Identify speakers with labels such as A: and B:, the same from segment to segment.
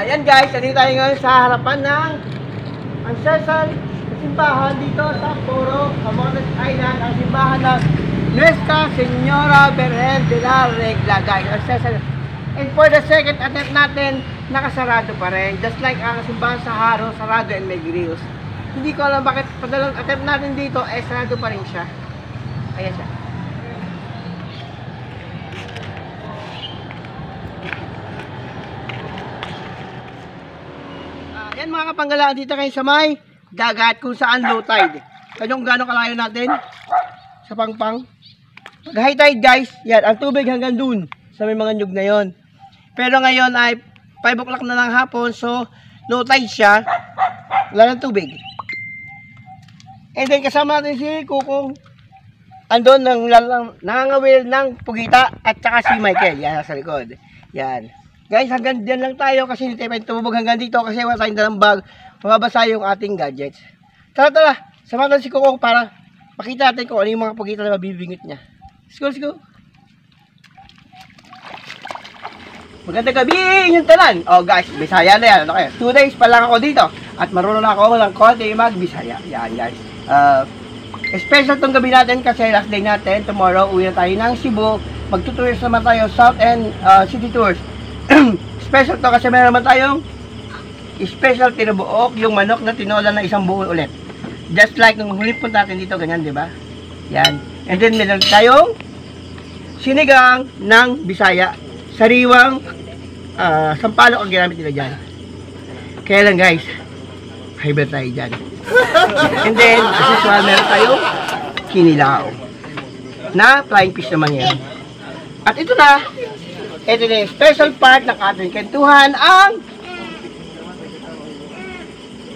A: Yan guys, nandito tayo ngayon sa harapan ng ancestral simbahan dito sa Poro, Camotes Island, ang simbahan ng Nuestra Señora Virgen de la Regla guys. Ancestral. And for the second attempt natin, nakasarado pa rin. Just like ang simbahan sa Haro, sarado and may grills. Hindi ko alam bakit padalawang attempt natin dito, sarado pa rin siya. Ayan siya. Yan mga kapanggalaan, dito kayo sa may dagat kung saan low tide. Kanyong gano'ng kalayo natin sa Pangpang. Pag high tide guys, yan, ang tubig hanggang dun sa may mga nyug na yon. Pero ngayon ay 5 o'clock na ng hapon, so low tide siya, wala ng tubig. And then kasama natin si Kukong, andun nangangawil ng Pugita at saka si Michael, yan sa likod. Yan. Guys, hanggang dyan lang tayo kasi hindi tayo tumubog hanggang dito kasi wala tayong dalang bag. Mababasa yung ating gadgets. Tara, samahan natin si Kukong para makita natin kung ano yung mga Pugita na mabibingit niya. Let's go. Magandang gabi yung talan. Oh guys, Bisaya na yan. Ano kayo? 2 days pa lang ako dito. At marunong ako ng konti mag-Bisaya. Yan guys. Special tong gabi natin kasi last day natin. Tomorrow, uwi na tayo ng Cebu. Magtutours naman tayo South and City Tours. Special to kasi meron naman tayong special tinubuok, yung manok na tinola na isang buo ulit. Just like nung huli punta natin dito, ganyan, di ba? Yan. And then meron tayong sinigang ng Bisaya. Sariwang sampalok ang ginamit nila dyan. Kaya lang guys, hybrid tayo dyan. And then, as usual, meron tayong kinilaw na flying fish naman yan. At ito na yung special part ng ating kwentuhan, ang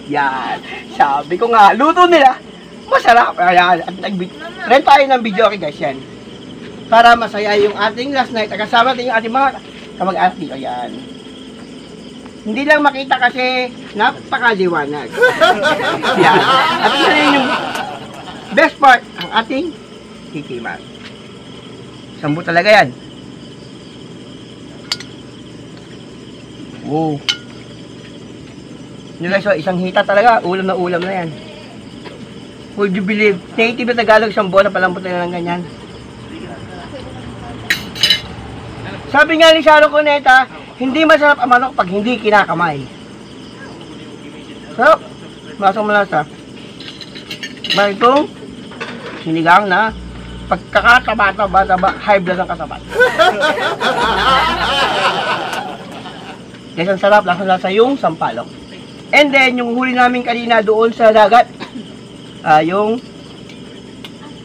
A: yan, sabi ko nga, luto nila masarap. Ayan, at nag-rent tayo ng video okay guys, yan para masaya yung ating last night at kasama natin yung ating mga kamag-anak dito. Yan, hindi lang makita kasi napakaliwanag. Yan, at yun yung best part, ang ating tikiman. Sambu talaga yan. Wow. Yun guys, so, isang hita talaga, ulam na yan. Would you believe, native na Tagalog, isang buwan na palambot na lang ganyan. Sabi nga ni Sharon Cuneta, hindi masarap ang manok pag hindi kinakamay. Sarap. Masang malasa. Ba itong sinigang na pagkakataba, high blood ang kasabat. Guys, ang sarap, lasa yung sampalok. And then, yung huli namin kanina doon sa dagat, yung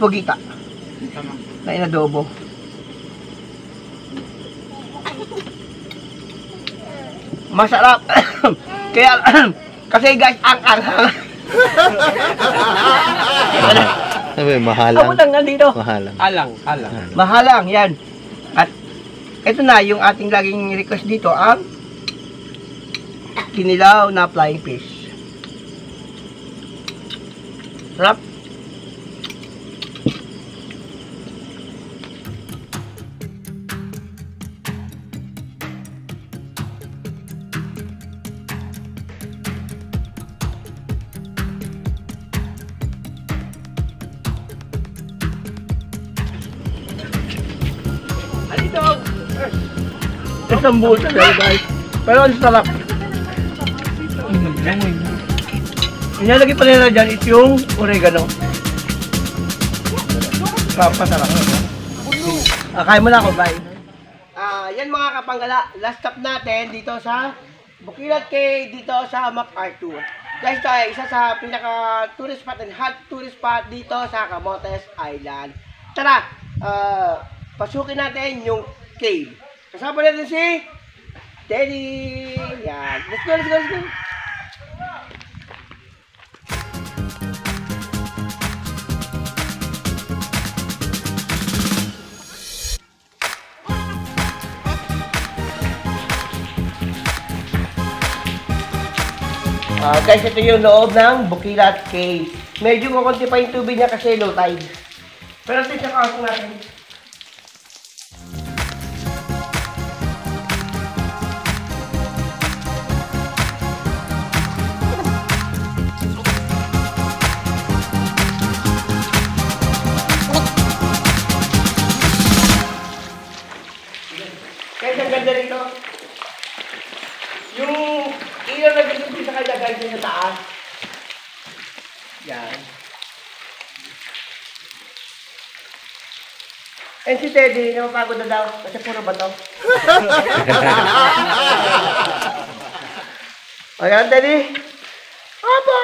A: Pugita na inadobo. Masarap. Kaya, kasi guys, ang
B: Sabi, mahalang.
A: Abot ang nandito.
B: Mahalang.
A: Mahalang, yan. At, ito na, yung ating laging request dito, ang kinilaw na flying fish. Sarap. Alito. Isang buo talaga guys. Pero ang sarap. Inalagay pa nila dyan is yung oregano. Papasarap. Kain mo na ako, bye. Yan mga kapanggala, last stop natin dito sa Bukilat Cave, dito sa MacArthur. Guys, ito ay isa sa pinaka tourist spot and hot tourist spot dito sa Camotes Island. Tara, pasukin natin yung cave. Kasama natin si Teddy. Yan. Let's go. Guys, ito yung loob ng Bukilat Cave. Medyo kukunti pa yung tubig niya kasi low tide. Pero ito yung kasong natin. maganda rito. Yung ilaw na ganito sa kanya guys sa taas. Yan. And si Teddy, napapagod na daw kasi puro bato. Ayan, Teddy. Apa.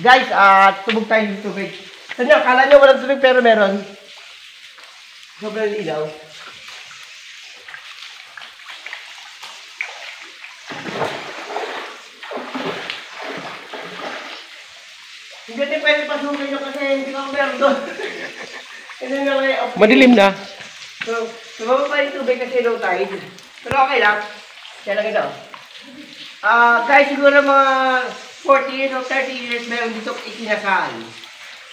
A: Guys, tubog tayo ng tubig. Saan nyo, akala nyo walang tubig pero meron. Sobrang ilaw. Hindi natin pwede pasukin nyo kasi hindi ko meron doon. Hindi nga kayo.
C: Madilim na.
A: So, tumababa pa yung tubig kasi low tide. Pero okay lang. Kaya lang ito. Guys, siguro mga 40 years or 30 years meron dito ikinasal.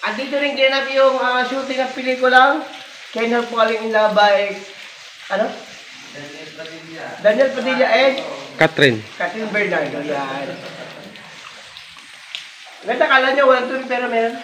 A: At dito rin ginanap yung shooting ng pelikulang Kenneth Falling in Love by, ano? Daniel Padilla and
C: Catherine.
A: Catherine Bernardo. Yan. Ganda, kala nyo walang tubig pero meron.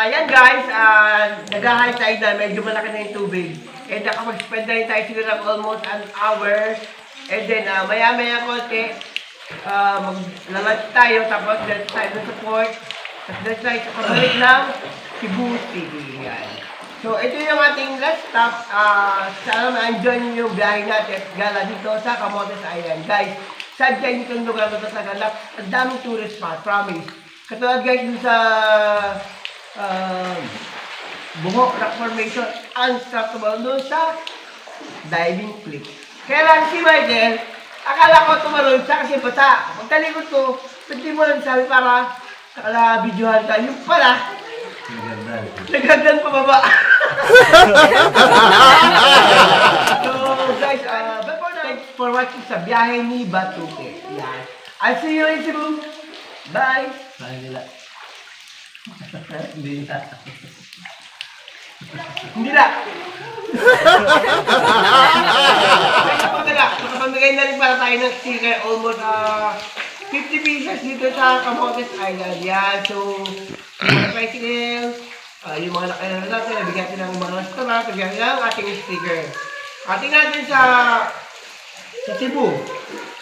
A: Yan guys, nag-high tide na, medyo malaki na yung tubig. And nakapag-spend na rin tayo siguro ng almost an hour. And then, maya-maya konti, maglalunch tayo, tapos dito tayo sa port. Tapos dito tayo sa kabalik ng Cebu City. Yan. So, ito yung ating last stop. Sana ma-enjoy nyo yung biyahe natin gala dito sa Camotes Island. Guys, sad kayo nitong lugar na tagalap. Ang daming tourist spot, promise. Katulad guys dun sa Buhok Rock Formation, unstoppable doon sa diving cliff. Kaya lang si Michael, akala ko tumalon siya kasi bata. Pagtalikod ko, pwede mo lang sabi para nakala-videohan ka. Yung pala, nagagdan pababa. So guys, thanks for watching sa biyahe ni Batute. Yan. I'll see you in Cebu. Bye! Bye nila. Hindi na. Hindi na. Nakapamigay na rin para tayo ng sticker. Almost 50 pieces dito sa Camotes Island. Yan. So, yung mga tricycle, yung mga nakailan natin, nabigyan natin ng mga restaurant, nabigyan natin ng ating sticker. Ating natin sa Cebu.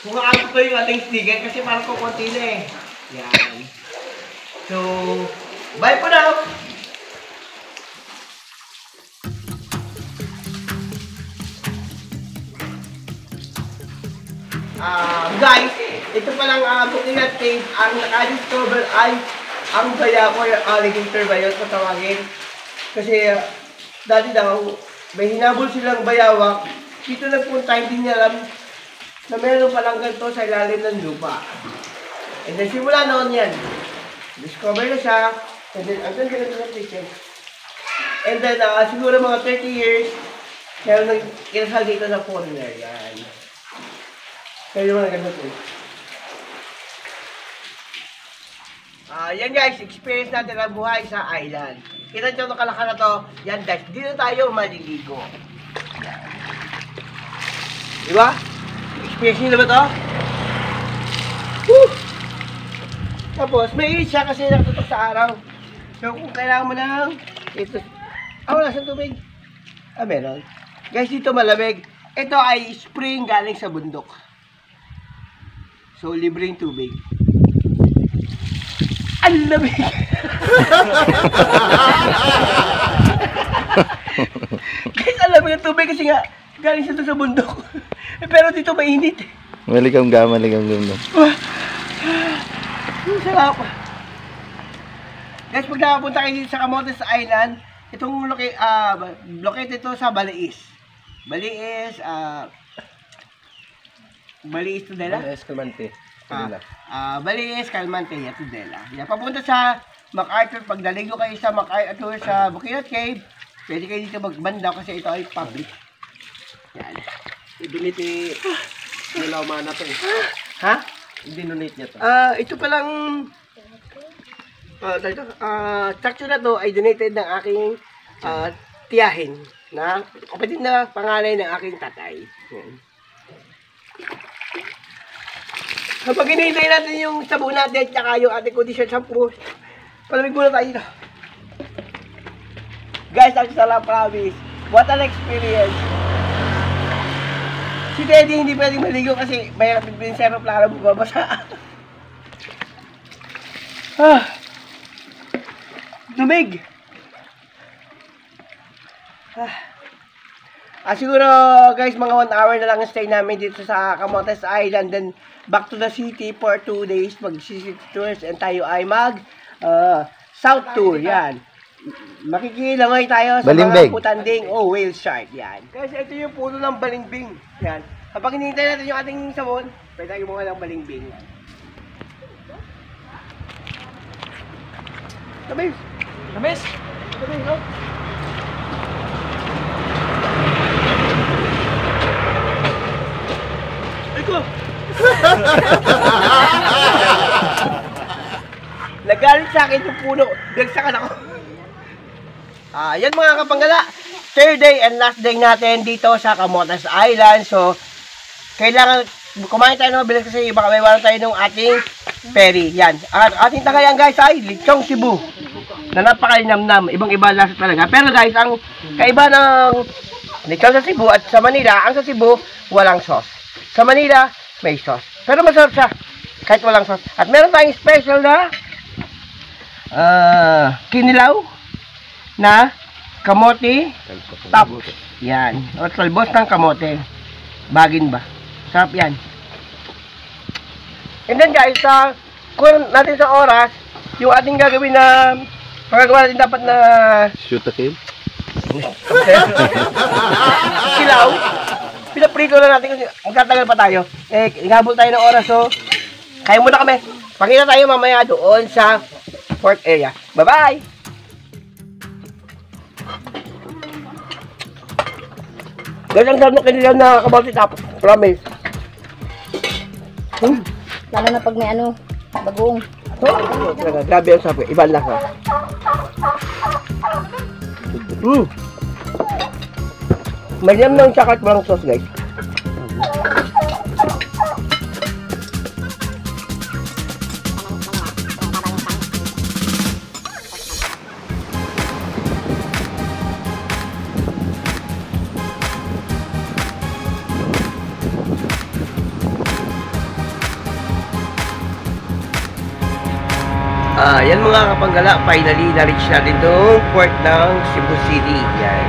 A: Kung ano ko yung ating sticker kasi parang kukunti na eh. Yan. So, bye for now! Guys, ito palang booking natin, ang naka-discover ay ang bayako, yung alligator ba yun kung tawagin. Kasi dati daw, may hinabol silang bayawak, dito nagpunta, hindi niya alam na meron palang ganito sa ilalim ng lupa. And then simula noon yan, discover na siya, and then ang ganda na natin. And then siguro mga 30 years, kaya nang kinasal dito na foreigner. Yan. Kaya yung mga ganda po. Yan guys, experience natin ang buhay sa island. Kita nyo itong kalaka na to, yan guys, dito tayo maliligo. Yan. Diba? Experience nyo na ba to? Woo! Tapos, may siya kasi nakatutok sa araw. So, kung kailangan mo ng ito. Wala sa tubig. Meron. Guys, dito malamig. Ito ay spring galing sa bundok. So, libreng tubig. Ang lamig! Guys, ang lamig ng tubig kasi nga galing siya sa bundok. Pero dito mainit.
B: Maligam ka, maligam ka.
A: Sarap. Guys, pag nakapunta kayo dito sa Camotes Island, itong located ito sa Baliis. Baliis, Baliis Tudela?
C: Baliis, Calmante.
A: Baliis, Calmante, Tudela. Yan, papunta sa MacArthur. Pag naligo kayo sa MacArthur sa Bukidnon Cave, pwede kayo dito magbandaw kasi ito ay public. Yan.
C: I-donate nila mana to eh.
A: Ha?
C: I-donate niya to.
A: Ito palang structure na to ay donated ng aking tiyahin na kapatid na panganay ng aking tatay. Yan. Kapag hinihintay natin yung sabon natin at saka yung ating condition shampoo, palamig muna tayo dito. Guys, ang sarap, promise. What an experience. Si Teddy hindi pwedeng maligo kasi mahirap yung syrup lang na bumabasa. Dumig. Siguro guys, mga 1 hour na lang ang stay namin dito sa Camotes Island. Then back to the city for 2 days. Mag-city tours and tayo ay South Tour. Yan. Makikilangoy tayo sa
B: Balimbing.
A: mga putanding whale shark. Yan. Guys, ito yung puno ng balimbing. Yan. Kapag hinihintay natin yung ating sabon, pwede tayo mga ng balimbing. Yan. Tamis!
C: Tamis!
A: Tamis, no? Ay ko! Nagalit sa akin yung puno. Dagsakan ako. Yan mga kapanggala. Third day and last day natin dito sa Camotes Island. So, kailangan kumain tayo ng mabilis kasi baka may wala tayo ng ating ferry. Yan. At ating tangayan guys ay Lechong Cebu. Na napakalinamnam. Ibang-iba lasa talaga. Pero guys, ang kaiba ng lechong sa Cebu at sa Manila, ang sa Cebu, walang sauce. Sa Manila, may sauce. Pero masarap siya. Kahit walang sauce. At meron tayong special na kinilaw na kamote top. Yan. O talbos ng kamote. Bagin ba? Sarap yan. And then guys, kung natin sa oras, yung ating gagawin na magagawa natin dapat na
B: Shoot to kill.
A: kilaw, pinaprito na natin kasi magtatagal pa tayo. Ingabol tayo ng oras, so kaya muna kami. Pakita tayo mamaya doon sa port area. Bye-bye! Ganyan sarap na kinilaw na kamote top. Promise.
D: Lalo na pag may bagoong.
A: Talaga, grabe ang sabi. Iba lang ha. Malyam ng tsaka at walang sauce guys. Yan mga kapanggala, finally na-reach natin itong port ng Cebu City. Yan.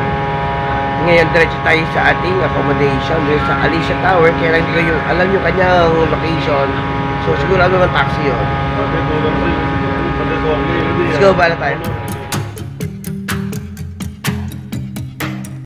A: Ngayon, diretso tayo sa ating accommodation doon sa Alicia Tower. Kaya lang hindi ko yung alam yung kanyang location. So, sigurado naman taxi yun. Let's go, bala tayo.